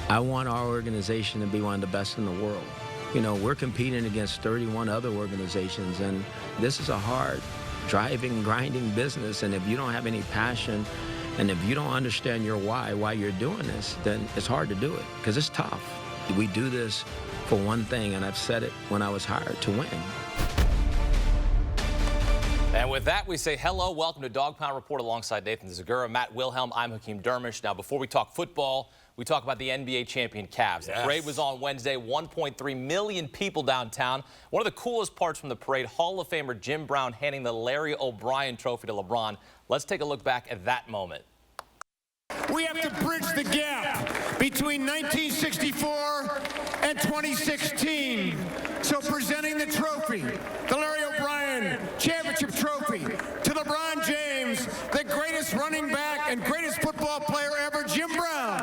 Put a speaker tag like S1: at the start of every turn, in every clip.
S1: I want our organization to be one of the best in the world. You know, we're competing against 31 other organizations, and this is a hard, driving, grinding business. And if you don't have any passion, and if you don't understand your why you're doing this, then it's hard to do it, because it's tough. We do this for one thing, and I've said it when I was hired, to win.
S2: And with that, we say hello, welcome to Dawg Pound Report alongside Nathan Zagura, Matt Wilhelm. I'm Hakeem Dermish. Now, before we talk football, we talk about the NBA champion Cavs. Yes. The parade was on Wednesday, 1.3 million people downtown. One of the coolest parts from the parade, Hall of Famer Jim Brown handing the Larry O'Brien trophy to LeBron. Let's take a look back at that moment.
S3: We have to bridge the gap between 1964 and 2016. So presenting the trophy, the Larry O'Brien Championship Trophy, to LeBron James, the greatest running back and greatest football player ever, Jim Brown.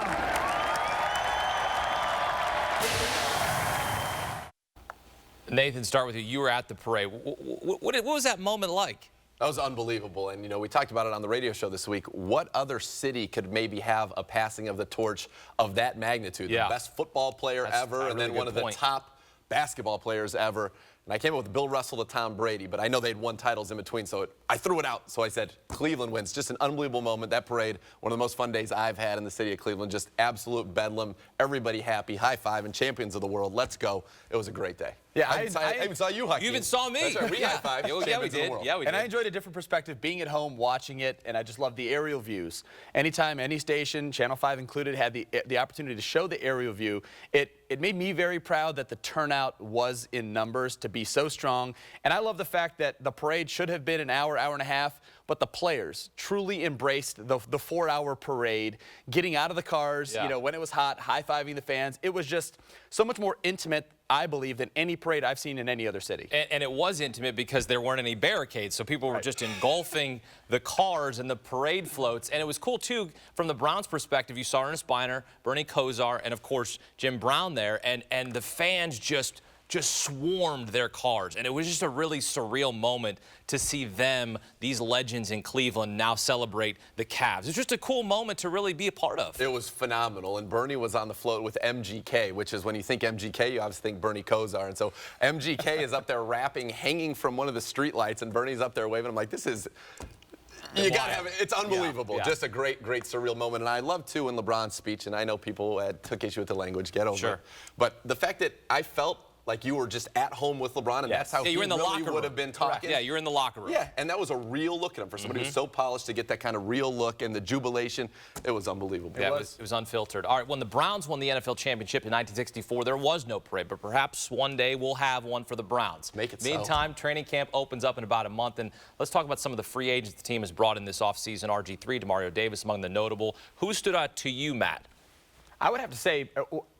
S2: Nathan, start with you. You were at the parade. What was that moment like?
S4: That was unbelievable. And, you know, we talked about it on the radio show this week. What other city could maybe have a passing of the torch of that magnitude?
S2: Yeah.
S4: The best football player ever, and then one of the top basketball players ever. And I came up with Bill Russell to Tom Brady, but I know they'd won titles in between, so I threw it out. So I said, Cleveland wins. Just an unbelievable moment. That parade, one of the most fun days I've had in the city of Cleveland. Just absolute bedlam. Everybody happy, high five, and champions of the world. Let's go. It was a great day.
S5: Yeah,
S4: I even saw you, Hakeem.
S2: You even saw me.
S4: That's right. We high five.
S2: Yeah, we did. Yeah, we did.
S5: And I enjoyed a different perspective being at home, watching it, and I just loved the aerial views. Anytime any station, Channel 5 included, had the opportunity to show the aerial view, it made me very proud that the turnout was in numbers to be so strong. And I love the fact that the parade should have been an hour, hour and a half, but the players truly embraced the 4-hour parade, getting out of the cars, you know, when it was hot, high-fiving the fans. It was just so much more intimate, I believe, than any parade I've seen in any other city.
S2: And it was intimate because there weren't any barricades, so people were just engulfing the cars and the parade floats. And it was cool, too, from the Browns' perspective. You saw Ernest Biner, Bernie Kosar, and, of course, Jim Brown there. And the fans just swarmed their cars. And it was just a really surreal moment to see them, these legends in Cleveland, now celebrate the Cavs. It's just a cool moment to really be a part of.
S4: It was phenomenal. And Bernie was on the float with MGK, which is when you think MGK, you obviously think Bernie Kosar. And so MGK is up there rapping, hanging from one of the streetlights, and Bernie's up there waving. I'm like, this is... You got to have it. It's unbelievable.
S2: Yeah.
S4: Just a great, great surreal moment. And I love, too, in LeBron's speech, and I know people took issue with the language, get over it. But the fact that I felt like you were just at home with LeBron, and that's how he really would have been talking.
S2: Yeah, you're in the locker room.
S4: Yeah, and that was a real look at him. For somebody who's so polished, to get that kind of real look and the jubilation, it was unbelievable.
S2: Yeah, it was unfiltered. All right, when the Browns won the NFL championship in 1964, there was no parade, but perhaps one day we'll have one for the Browns.
S4: Make it so.
S2: Meantime, training camp opens up in about a month, and let's talk about some of the free agents the team has brought in this offseason. RG3, Demario Davis among the notable. Who stood out to you, Matt?
S5: I would have to say...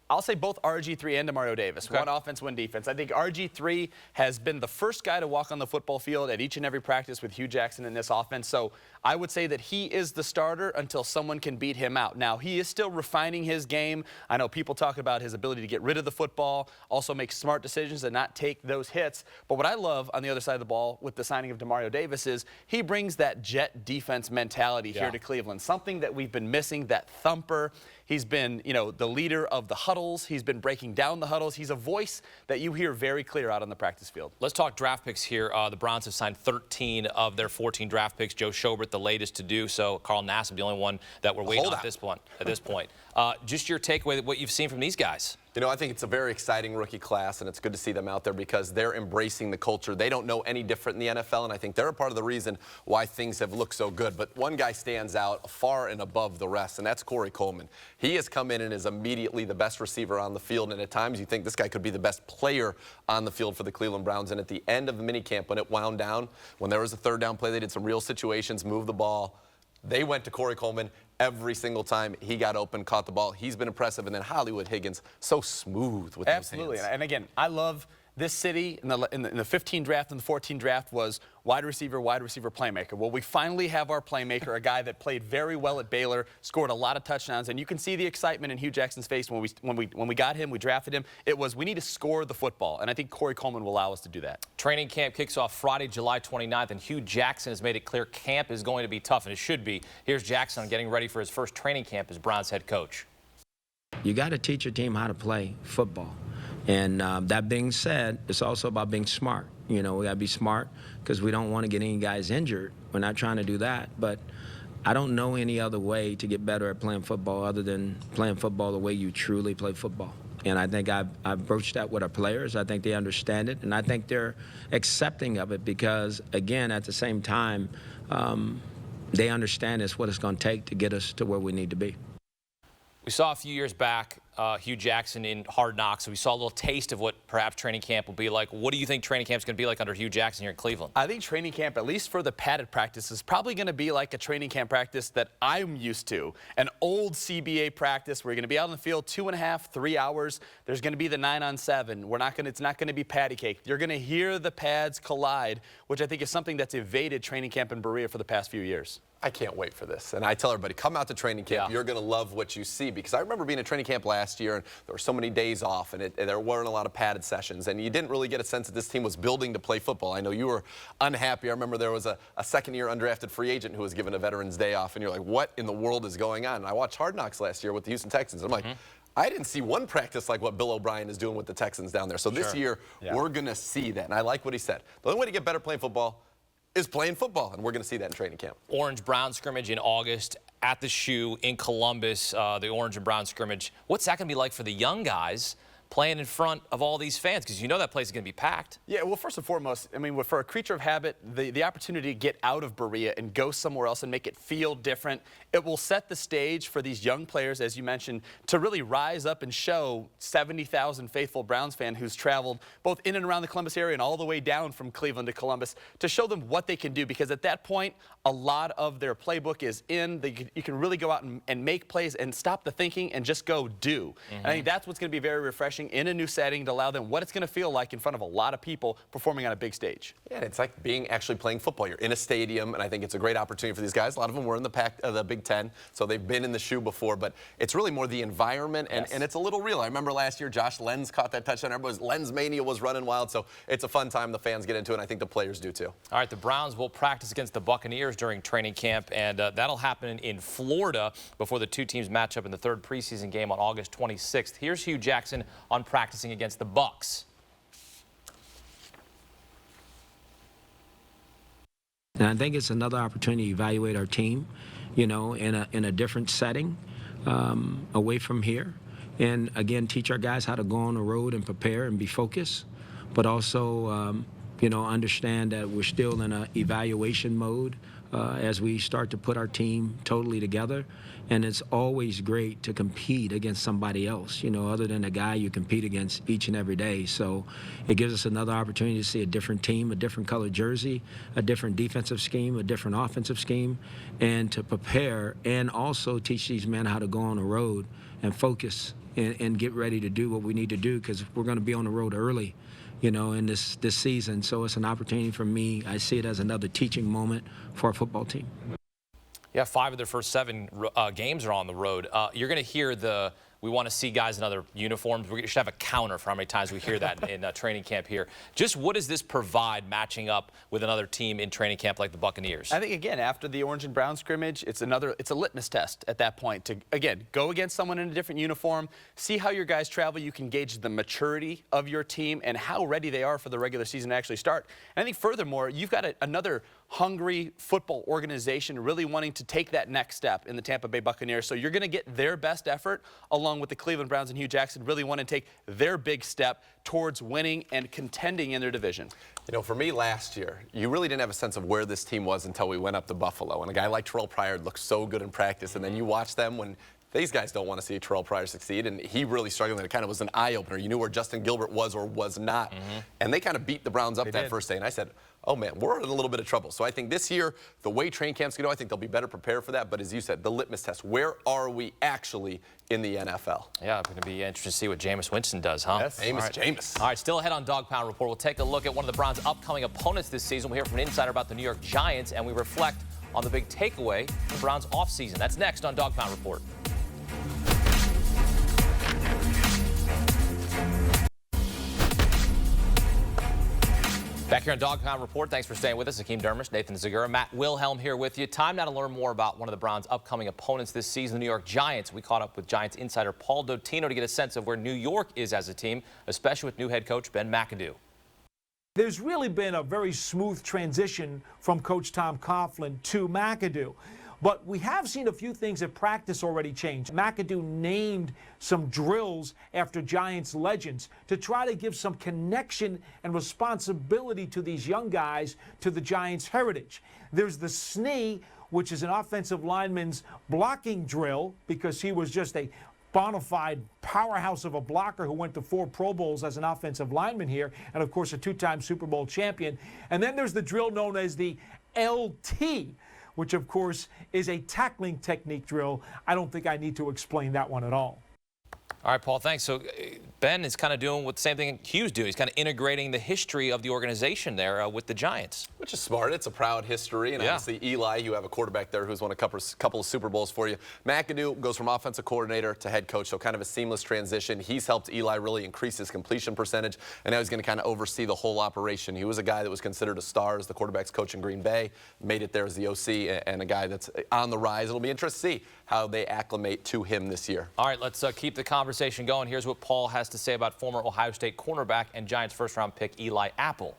S5: I'll say both RG3 and Demario Davis.
S2: Okay.
S5: One offense, one defense. I think RG3 has been the first guy to walk on the football field at each and every practice with Hugh Jackson in this offense. So I would say that he is the starter until someone can beat him out. Now, he is still refining his game. I know people talk about his ability to get rid of the football, also make smart decisions and not take those hits. But what I love on the other side of the ball with the signing of Demario Davis is he brings that jet defense mentality here to Cleveland, something that we've been missing, that thumper. He's been, you know, the leader of the huddles. He's been breaking down the huddles. He's a voice that you hear very clear out on the practice field.
S2: Let's talk draft picks here. The Browns have signed 13 of their 14 draft picks. Joe Schobert, the latest to do so. Carl Nassib, the only one that we're waiting on at this point. Just your takeaway, what you've seen from these guys.
S4: You know, I think it's a very exciting rookie class, and it's good to see them out there because they're embracing the culture. They don't know any different in the NFL, and I think they're a part of the reason why things have looked so good. But one guy stands out far and above the rest, and that's Corey Coleman. He has come in and is immediately the best receiver on the field, and at times you think this guy could be the best player on the field for the Cleveland Browns. And at the end of the minicamp, when it wound down, when there was a third down play, they did some real situations, moved the ball. They went to Corey Coleman every single time he got open, caught the ball. He's been impressive. And then Hollywood Higgins, so smooth with those hands.
S5: And again, I love this city in the 15 draft and the 14 draft was wide receiver, playmaker. Well, we finally have our playmaker, a guy that played very well at Baylor, scored a lot of touchdowns, and you can see the excitement in Hugh Jackson's face when we got him, we drafted him. It was, we need to score the football, and I think Corey Coleman will allow us to do that.
S2: Training camp kicks off Friday, July 29th, and Hugh Jackson has made it clear camp is going to be tough, and it should be. Here's Jackson getting ready for his first training camp as Browns head coach.
S1: You got to teach your team how to play football. And that being said, it's also about being smart. We got to be smart because we don't want to get any guys injured. We're not trying to do that. But I don't know any other way to get better at playing football other than playing football the way you truly play football. And I think I've broached that with our players. I think they understand it, and I think they're accepting of it because, again, at the same time, they understand it's what it's going to take to get us to where we need to be.
S2: We saw a few years back Hugh Jackson in Hard Knocks. So we saw a little taste of what perhaps training camp will be like. What do you think training camp is going to be like under Hugh Jackson here in Cleveland?
S5: I think training camp, at least for the padded practice, is probably going to be like a training camp practice that I'm used to. An old CBA practice where you're going to be out on the field 2.5, 3 hours. There's going to be the 9-on-7. It's not going to be patty cake. You're going to hear the pads collide, which I think is something that's evaded training camp in Berea for the past few years.
S4: I can't wait for this. And I tell everybody, come out to training camp.
S2: Yeah.
S4: You're going to love what you see. Because I remember being at training camp last year, and there were so many days off, and there weren't a lot of padded sessions. And you didn't really get a sense that this team was building to play football. I know you were unhappy. I remember there was a second-year undrafted free agent who was given a Veterans Day off. And you're like, what in the world is going on? And I watched Hard Knocks last year with the Houston Texans. And I'm like, I didn't see one practice like what Bill O'Brien is doing with the Texans down there. So this year, we're going to see that. And I like what he said. The only way to get better playing football is playing football, and we're going to see that in training camp.
S2: Orange-Brown scrimmage in August at the Shoe in Columbus, the Orange and Brown scrimmage. What's that going to be like for the young guys playing in front of all these fans? Because you know that place is going to be packed.
S5: Yeah, well, first and foremost, I mean, for a creature of habit, the opportunity to get out of Berea and go somewhere else and make it feel different, it will set the stage for these young players, as you mentioned, to really rise up and show 70,000 faithful Browns fan who's traveled both in and around the Columbus area and all the way down from Cleveland to Columbus to show them what they can do. Because at that point, a lot of their playbook is in. You can really go out and make plays and stop the thinking and just go do. And I think that's what's going to be very refreshing in a new setting to allow them what it's going to feel like in front of a lot of people performing on a big stage.
S4: Yeah, it's like actually playing football. You're in a stadium, and I think it's a great opportunity for these guys. A lot of them were in the Big Ten, so they've been in the Shoe before, but it's really more the environment, and it's a little real. I remember last year, Josh Lenz caught that touchdown. Lenz mania was running wild, so it's a fun time. The fans get into it, and I think the players do too.
S2: All right, the Browns will practice against the Buccaneers during training camp, and that'll happen in Florida before the two teams match up in the third preseason game on August 26th. Here's Hugh Jackson on practicing against the Bucs.
S1: And I think it's another opportunity to evaluate our team, in a different setting, away from here. And again, teach our guys how to go on the road and prepare and be focused, but also, understand that we're still in an evaluation mode as we start to put our team totally together. And it's always great to compete against somebody else, other than a guy you compete against each and every day. So it gives us another opportunity to see a different team, a different colored jersey, a different defensive scheme, a different offensive scheme, and to prepare and also teach these men how to go on the road and focus and get ready to do what we need to do, because we're going to be on the road early, in this season. So it's an opportunity for me. I see it as another teaching moment for our football team.
S2: Yeah, 5 of their first 7 games are on the road. You're going to hear we want to see guys in other uniforms. We should have a counter for how many times we hear that in training camp here. Just what does this provide matching up with another team in training camp like the Buccaneers?
S5: I think, again, after the Orange and Brown scrimmage, it's a litmus test at that point to, again, go against someone in a different uniform, see how your guys travel. You can gauge the maturity of your team and how ready they are for the regular season to actually start. And I think, furthermore, you've got another hungry football organization really wanting to take that next step in the Tampa Bay Buccaneers. So you're going to get their best effort along with the Cleveland Browns and Hugh Jackson really want to take their big step towards winning and contending in their division.
S4: For me last year, you really didn't have a sense of where this team was until we went up to Buffalo. And a guy like Terrell Pryor looked so good in practice, and then you watch them when these guys don't want to see Terrell Pryor succeed, and he really struggled, and it kind of was an eye-opener. You knew where Justin Gilbert was or was not. And they kind of beat the Browns up that first day, and I said, oh, man, we're in a little bit of trouble. So I think this year, the way training camps go, I think they'll be better prepared for that. But as you said, the litmus test, where are we actually in the NFL?
S2: Yeah, it's going to be interesting to see what Jameis Winston does, huh?
S4: Yes, Jameis.
S2: All right, still ahead on Dawg Pound Report. We'll take a look at one of the Browns' upcoming opponents this season. We'll hear from an insider about the New York Giants, and we reflect on the big takeaway from the Browns' offseason. That's next on Dawg Pound Report. Back here on Dawg Pound Report, thanks for staying with us. Hakeem Dermish, Nathan Zagura, Matt Wilhelm here with you. Time now to learn more about one of the Browns' upcoming opponents this season, the New York Giants. We caught up with Giants insider Paul Dottino to get a sense of where New York is as a team, especially with new head coach Ben McAdoo.
S6: There's really been a very smooth transition from Coach Tom Coughlin to McAdoo. But we have seen a few things at practice already change. McAdoo named some drills after Giants legends to try to give some connection and responsibility to these young guys to the Giants' heritage. There's the SNE, which is an offensive lineman's blocking drill, because he was just a bona fide powerhouse of a blocker who went to 4 Pro Bowls as an offensive lineman here, and of course a 2-time Super Bowl champion. And then there's the drill known as the LT, which of course is a tackling technique drill. I don't think I need to explain that one at all.
S2: All right, Paul, thanks. So Ben is kind of doing what the same thing Hugh's doing. He's kind of integrating the history of the organization there with the Giants.
S4: Which is smart. It's a proud history. And obviously, Eli, you have a quarterback there who's won a couple of Super Bowls for you. McAdoo goes from offensive coordinator to head coach, so kind of a seamless transition. He's helped Eli really increase his completion percentage, and now he's going to kind of oversee the whole operation. He was a guy that was considered a star as the quarterback's coach in Green Bay, made it there as the OC, and a guy that's on the rise. It'll be interesting to see how they acclimate to him this year.
S2: All right, let's keep the conversation going. Here's what Paul has to say about former Ohio State cornerback and Giants first-round pick Eli Apple.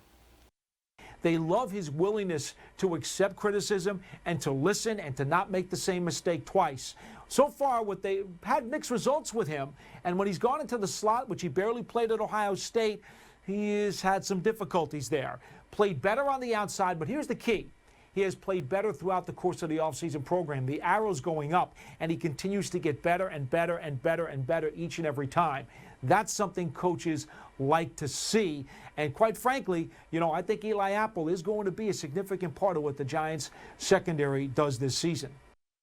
S6: They love his willingness to accept criticism and to listen and to not make the same mistake twice. So far, they've had mixed results with him, and when he's gone into the slot, which he barely played at Ohio State, he has had some difficulties there. Played better on the outside, but here's the key. He has played better throughout the course of the offseason program. The arrow's going up, and he continues to get better and better and better and better each and every time. That's something coaches like to see. And quite frankly, I think Eli Apple is going to be a significant part of what the Giants secondary does this season.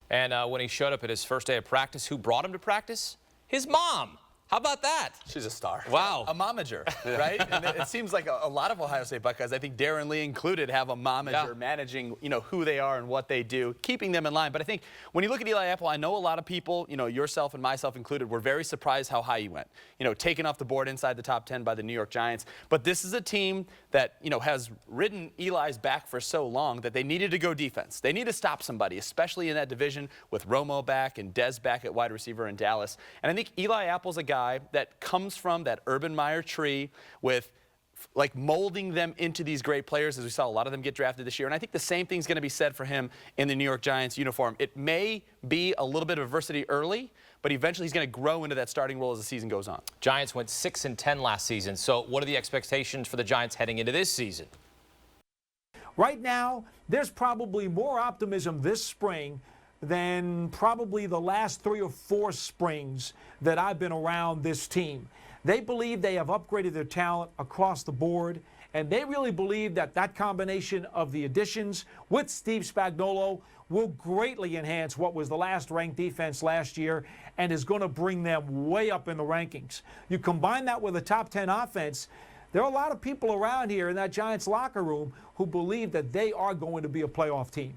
S2: And when he showed up at his first day of practice, who brought him to practice? His mom. How about that?
S4: She's a star.
S2: Wow.
S5: A momager, right? And it seems like a lot of Ohio State Buckeyes, I think Darren Lee included, have a momager managing, who they are and what they do, keeping them in line. But I think when you look at Eli Apple, I know a lot of people, yourself and myself included, were very surprised how high he went. Taken off the board inside the top 10 by the New York Giants. But this is a team that, has ridden Eli's back for so long that they needed to go defense. They need to stop somebody, especially in that division with Romo back and Dez back at wide receiver in Dallas. And I think Eli Apple's a guy that comes from that Urban Meyer tree with molding them into these great players, as we saw a lot of them get drafted this year. And I think the same thing's going to be said for him in the New York Giants uniform. It may be a little bit of adversity early, but eventually he's going to grow into that starting role as the season goes on.
S2: Giants went 6-10 last season. So what are the expectations for the Giants heading into this season?
S6: Right now, there's probably more optimism this spring than probably the last 3 or 4 springs that I've been around this team. They believe they have upgraded their talent across the board, and they really believe that that combination of the additions with Steve Spagnuolo will greatly enhance what was the last ranked defense last year and is going to bring them way up in the rankings. You combine that with a top 10 offense, there are a lot of people around here in that Giants locker room who believe that they are going to be a playoff team.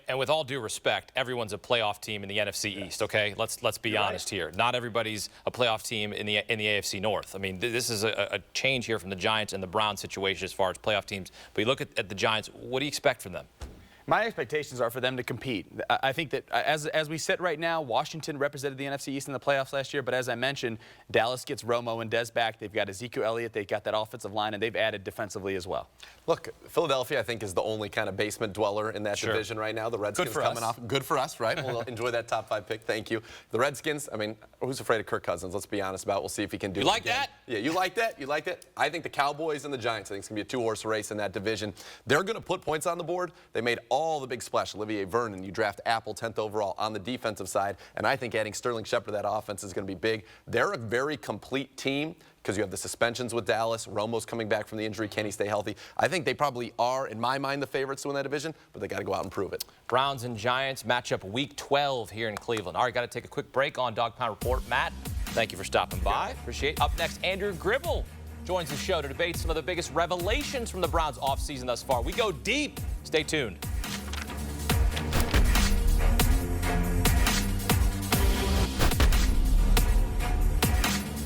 S2: And with all due respect, everyone's a playoff team in the NFC East, okay? Let's be honest here. Not everybody's a playoff team in the AFC North. I mean, this is a change here from the Giants and the Browns situation as far as playoff teams. But you look at the Giants, what do you expect from them?
S5: My expectations are for them to compete. I think that as we sit right now, Washington represented the NFC East in the playoffs last year, but as I mentioned, Dallas gets Romo and Dez back. They've got Ezekiel Elliott. They've got that offensive line, and they've added defensively as well.
S4: Look, Philadelphia, I think, is the only kind of basement dweller in that division right now. The Redskins coming off. Good for us, right? We'll enjoy that top 5 pick. Thank you. The Redskins, I mean, who's afraid of Kirk Cousins? Let's be honest about it. We'll see if he can do it.
S2: You like that?
S4: Yeah, you like that? You like that? I think the Cowboys and the Giants, I think it's going to be a 2-horse race in that division. They're going to put points on the board. They made all the big splashes. Olivier Vernon, you draft Apple 10th overall on the defensive side, and I think adding Sterling Shepard to that offense is going to be big. They're a very complete team because you have the suspensions with Dallas. Romo's coming back from the injury. Can he stay healthy? I think they probably are, in my mind, the favorites to win that division, but they got to go out and prove it.
S2: Browns and Giants match up Week 12 here in Cleveland. All right, got to take a quick break on Dawg Pound Report. Matt, thank you for stopping by. Appreciate it. Up next, Andrew Gribble joins the show to debate some of the biggest revelations from the Browns offseason thus far. We go deep. Stay tuned.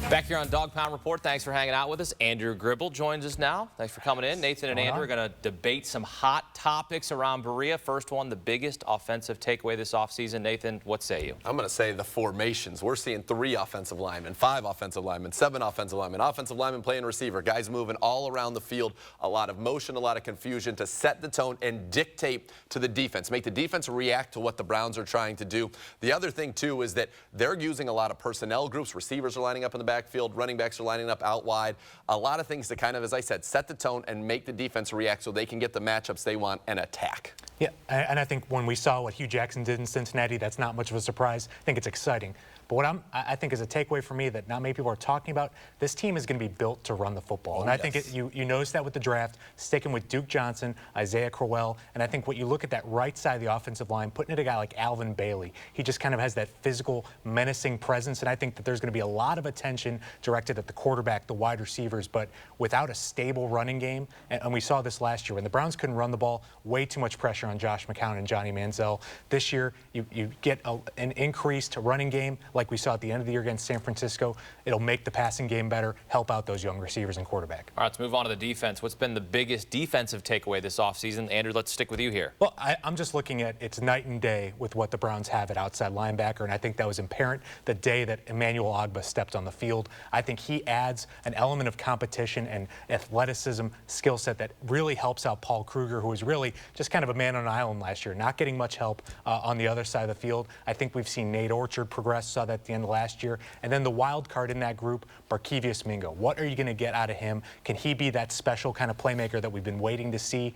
S2: Back here on Dawg Pound Report, thanks for hanging out with us. Andrew Gribble joins us now. Thanks for coming in. Nathan and Andrew are going to debate some hot topics around Berea. First one, the biggest offensive takeaway this offseason. Nathan, what say you?
S4: I'm going to say the formations. We're seeing 3 offensive linemen, 5 offensive linemen, 7 offensive linemen playing receiver, guys moving all around the field, a lot of motion, a lot of confusion to set the tone and dictate to the defense, make the defense react to what the Browns are trying to do. The other thing, too, is that they're using a lot of personnel groups. Receivers are lining up in the backfield, running backs are lining up out wide. A lot of things to kind of, as I said, set the tone and make the defense react so they can get the matchups they want and attack.
S7: Yeah, and I think when we saw what Hugh Jackson did in Cincinnati, that's not much of a surprise. I think it's exciting. But what I think is a takeaway for me that not many people are talking about, this team is going to be built to run the football. And I think you notice that with the draft, sticking with Duke Johnson, Isaiah Crowell, and I think when you look at that right side of the offensive line, putting it a guy like Alvin Bailey, he just kind of has that physical, menacing presence, and I think that there's going to be a lot of attention directed at the quarterback, the wide receivers, but without a stable running game, and we saw this last year, when the Browns couldn't run the ball, way too much pressure on Josh McCown and Johnny Manziel. This year, you get an increased running game, like we saw at the end of the year against San Francisco. It'll make the passing game better, help out those young receivers and quarterback.
S2: All right, let's move on to the defense. What's been the biggest defensive takeaway this offseason? Andrew, let's stick with you here.
S7: Well, I'm just looking at it's night and day with what the Browns have at outside linebacker, and I think that was apparent the day that Emmanuel Ogbah stepped on the field. I think he adds an element of competition and athleticism, skill set that really helps out Paul Kruger, who was really just kind of a man on an island last year, not getting much help on the other side of the field. I think we've seen Nate Orchard progress, saw that at the end of last year. And then the wild card in that group, Barkevious Mingo. What are you going to get out of him? Can he be that special kind of playmaker that we've been waiting to see?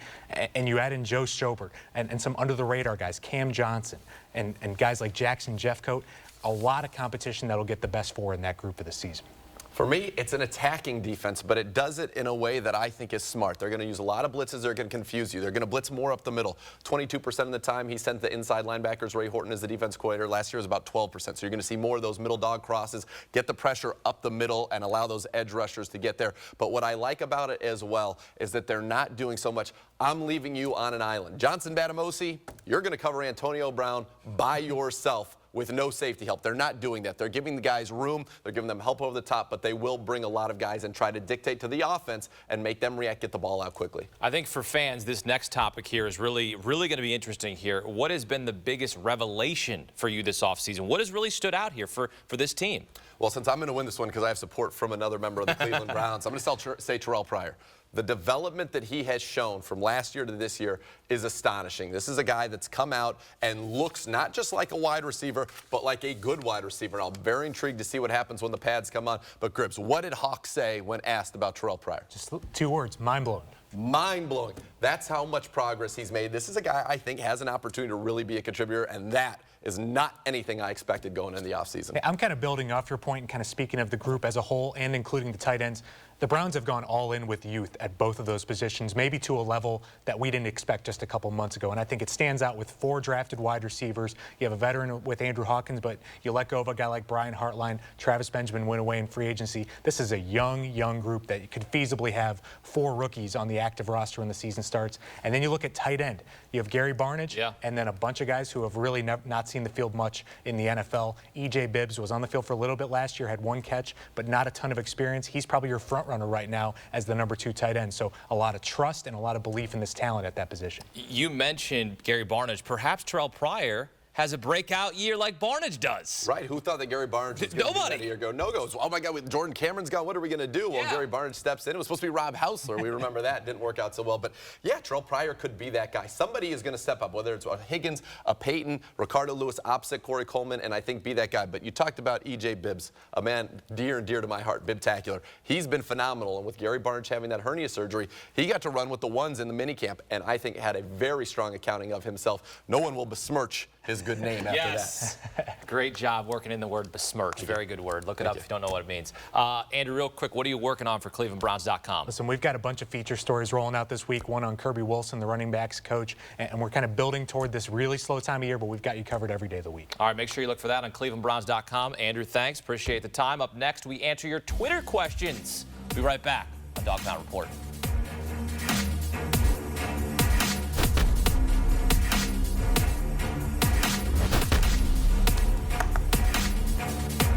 S7: And you add in Joe Schobert and some under-the-radar guys, Cam Johnson, and guys like Jackson Jeffcoat. A lot of competition that'll get the best 4 in that group for the season.
S4: For me, it's an attacking defense, but it does it in a way that I think is smart. They're going to use a lot of blitzes. They're going to confuse you. They're going to blitz more up the middle. 22% of the time, he sent the inside linebackers. Ray Horton is the defense coordinator. Last year was about 12%. So you're going to see more of those middle dog crosses, get the pressure up the middle, and allow those edge rushers to get there. But what I like about it as well is that they're not doing so much, I'm leaving you on an island. Johnson Batamosi, you're going to cover Antonio Brown by yourself with no safety help. They're not doing that. They're giving the guys room. They're giving them help over the top, but they will bring a lot of guys and try to dictate to the offense and make them react, get the ball out quickly.
S2: I think for fans, this next topic here is really going to be interesting here. What has been the biggest revelation for you this offseason? What has really stood out here for this team?
S4: Well, since I'm going to win this one because I have support from another member of the Cleveland Browns, I'm going to say Terrell Pryor. The development that he has shown from last year to this year is astonishing. This is a guy that's come out and looks not just like a wide receiver, but like a good wide receiver. And I'm very intrigued to see what happens when the pads come on. But, Gribbs, what did Hawk say when asked about Terrell Pryor?
S7: Just 2 words, mind-blowing.
S4: Mind-blowing. That's how much progress he's made. This is a guy I think has an opportunity to really be a contributor, and that is not anything I expected going into the offseason.
S7: I'm kind of building off your point and kind of speaking of the group as a whole and including the tight ends. The Browns have gone all in with youth at both of those positions, maybe to a level that we didn't expect just a couple months ago. And I think it stands out with 4 drafted wide receivers. You have a veteran with Andrew Hawkins, but you let go of a guy like Brian Hartline. Travis Benjamin went away in free agency. This is a young group that could feasibly have 4 rookies on the active roster when the season starts. And then you look at tight end. You have Gary Barnidge, and then a bunch of guys who have really not seen the field much in the NFL. E.J. Bibbs was on the field for a little bit last year, had 1 catch, but not a ton of experience. He's probably your front runner right now as the number 2 tight end. So a lot of trust and a lot of belief in this talent at that position.
S2: You mentioned Gary Barnidge. Perhaps Terrell Pryor has a breakout year like Barnidge does.
S4: Right. Who thought that Gary Barnidge was going to do that a year ago? No goes. Oh, my God, with Jordan Cameron's gone. What are we going to do? Well, Gary Barnidge steps in. It was supposed to be Rob Hausler. We remember that. Didn't work out so well. But, yeah, Terrell Pryor could be that guy. Somebody is going to step up, whether it's a Higgins, a Peyton, Ricardo Lewis, opposite Corey Coleman, and I think be that guy. But you talked about E.J. Bibbs, a man dear and dear to my heart, Bibtacular. He's been phenomenal. And with Gary Barnidge having that hernia surgery, he got to run with the ones in the minicamp, and I think had a very strong accounting of himself. No one will besmirch his good name after that.
S2: Great job working in the word besmirch. Very good word. Look it up if you don't know what it means. Andrew, real quick, what are you working on for ClevelandBrowns.com?
S7: Listen, we've got a bunch of feature stories rolling out this week, one on Kirby Wilson, the running backs coach, and we're kind of building toward this really slow time of year, but we've got you covered every day of the week.
S2: All right, make sure you look for that on ClevelandBrowns.com. Andrew, thanks. Appreciate the time. Up next, we answer your Twitter questions. We'll be right back on Dawg Pound Report.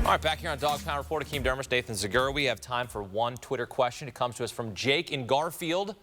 S2: All right, back here on Dawg Pound Report, Hakeem Dermish, Nathan Zagura. We have time for one Twitter question. It comes to us from Jake in Garfield.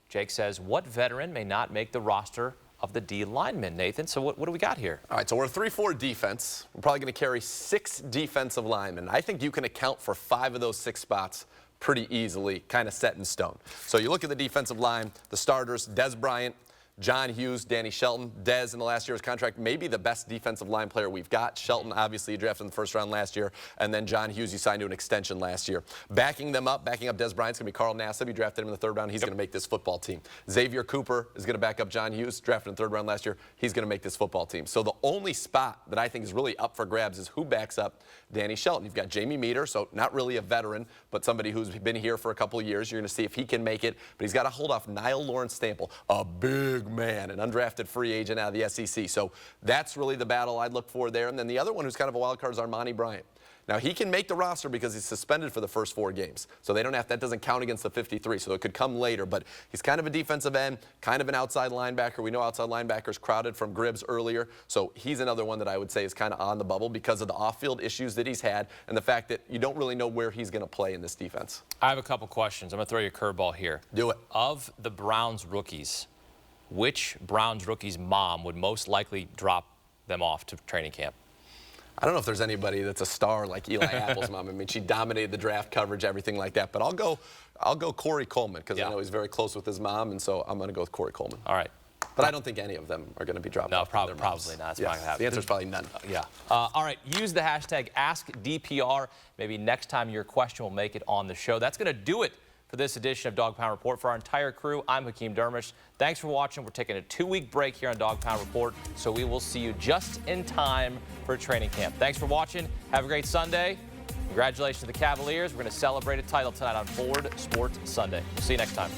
S2: Jake says, what veteran may not make the roster of the D linemen, Nathan? So what do we got here?
S4: All right, so we're a 3-4 defense. We're probably going to carry 6 defensive linemen. I think you can account for 5 of those 6 spots pretty easily, kind of set in stone. So you look at the defensive line, the starters, Dez Bryant, John Hughes, Danny Shelton. Dez in the last year's contract, maybe the best defensive line player we've got. Shelton, obviously, you drafted in the first round last year. And then John Hughes, you signed to an extension last year. Backing up Dez Bryant's going to be Carl Nassib. You drafted him in the 3rd round. He's going to make this football team. Xavier Cooper is going to back up John Hughes, drafted in the 3rd round last year. He's going to make this football team. So the only spot that I think is really up for grabs is who backs up Danny Shelton. You've got Jamie Meter, so not really a veteran, but somebody who's been here for a couple of years. You're going to see if he can make it. But he's got to hold off Niall Lawrence-Stample, a big man, an undrafted free agent out of the SEC. So that's really the battle I'd look for there. And then the other one who's kind of a wild card is Armani Bryant. Now, he can make the roster because he's suspended for the first 4 games. So that doesn't count against the 53, so it could come later. But he's kind of a defensive end, kind of an outside linebacker. We know outside linebackers crowded from Gribbs earlier. So he's another one that I would say is kind of on the bubble because of the off-field issues that he's had and the fact that you don't really know where he's going to play in this defense.
S2: I have a couple questions. I'm going to throw you a curveball here.
S4: Do it.
S2: Of the Browns rookies, which Browns rookie's mom would most likely drop them off to training camp?
S4: I don't know if there's anybody that's a star like Eli Apple's mom. I mean, she dominated the draft coverage, everything like that. But I'll go Corey Coleman because I know he's very close with his mom, and so I'm going to go with Corey Coleman.
S2: All right.
S4: But I don't think any of them are going to be dropped off.
S2: Probably not. It's not going to happen.
S4: The answer is probably none.
S2: Yeah. All right. Use the hashtag AskDPR. Maybe next time your question will make it on the show. That's going to do it for this edition of Dawg Pound Report. For our entire crew, I'm Hakeem Dermish. Thanks for watching. We're taking a 2-week break here on Dawg Pound Report, so we will see you just in time for training camp. Thanks for watching. Have a great Sunday. Congratulations to the Cavaliers. We're going to celebrate a title tonight on Ford Sports Sunday. We'll see you next time.